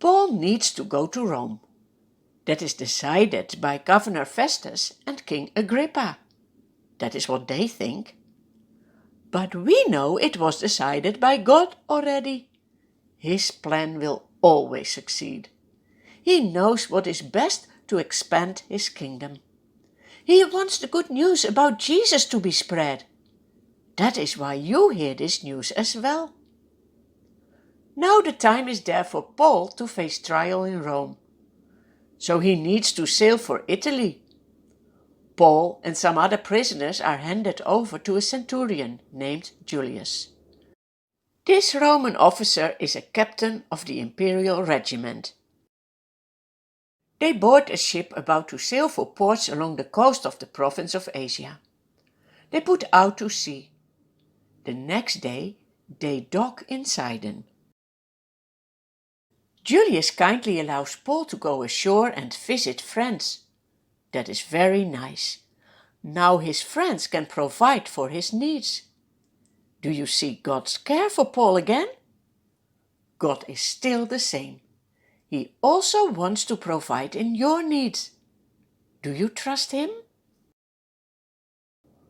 Paul needs to go to Rome. That is decided by Governor Festus and King Agrippa. That is what they think. But we know it was decided by God already. His plan will always succeed. He knows what is best to expand his kingdom. He wants the good news about Jesus to be spread. That is why you hear this news as well. Now the time is there for Paul to face trial in Rome. So he needs to sail for Italy. Paul and some other prisoners are handed over to a centurion named Julius. This Roman officer is a captain of the imperial regiment. They board a ship about to sail for ports along the coast of the province of Asia. They put out to sea. The next day they dock in Sidon. Julius kindly allows Paul to go ashore and visit friends. That is very nice. Now his friends can provide for his needs. Do you see God's care for Paul again? God is still the same. He also wants to provide in your needs. Do you trust him?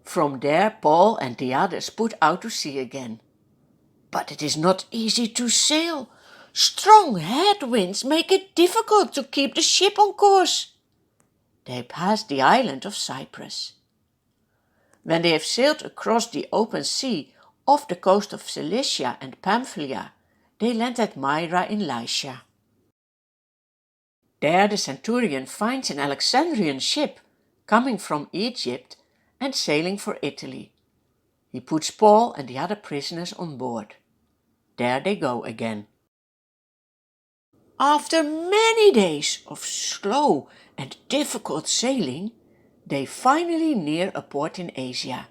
From there, Paul and the others put out to sea again. But it is not easy to sail. Strong headwinds make it difficult to keep the ship on course. They pass the island of Cyprus. When they have sailed across the open sea off the coast of Cilicia and Pamphylia, they land at Myra in Lycia. There the centurion finds an Alexandrian ship coming from Egypt and sailing for Italy. He puts Paul and the other prisoners on board. There they go again. After many days of slow and difficult sailing, they finally near a port in Asia.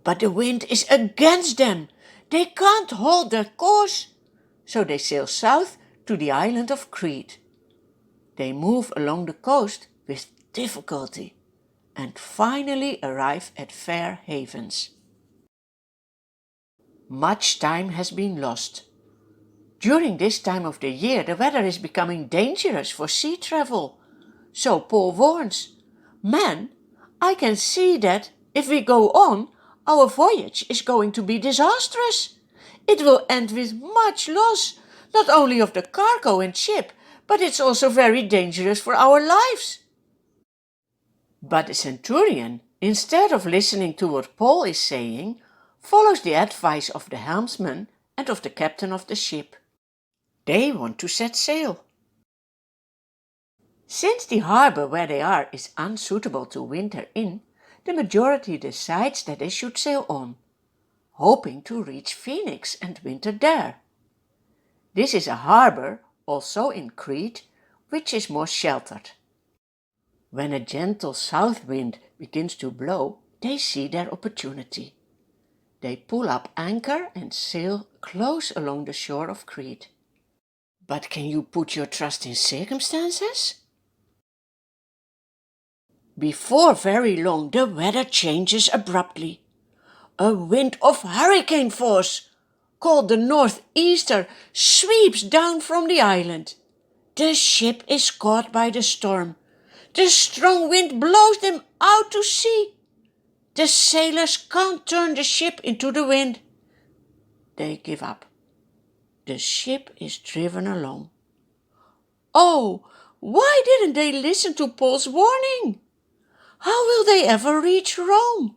But the wind is against them. They can't hold their course. So they sail south to the island of Crete. They move along the coast with difficulty and finally arrive at Fair Havens. Much time has been lost. During this time of the year, the weather is becoming dangerous for sea travel. So Paul warns, "Men, I can see that if we go on, our voyage is going to be disastrous. It will end with much loss, not only of the cargo and ship, but it's also very dangerous for our lives." But the centurion, instead of listening to what Paul is saying, follows the advice of the helmsman and of the captain of the ship. They want to set sail. Since the harbor where they are is unsuitable to winter in, the majority decides that they should sail on, hoping to reach Phoenix and winter there. This is a harbor, also in Crete, which is more sheltered. When a gentle south wind begins to blow, they see their opportunity. They pull up anchor and sail close along the shore of Crete. But can you put your trust in circumstances? Before very long, the weather changes abruptly. A wind of hurricane force, called the northeaster, sweeps down from the island. The ship is caught by the storm. The strong wind blows them out to sea. The sailors can't turn the ship into the wind. They give up. The ship is driven along. Oh, why didn't they listen to Paul's warning? How will they ever reach Rome?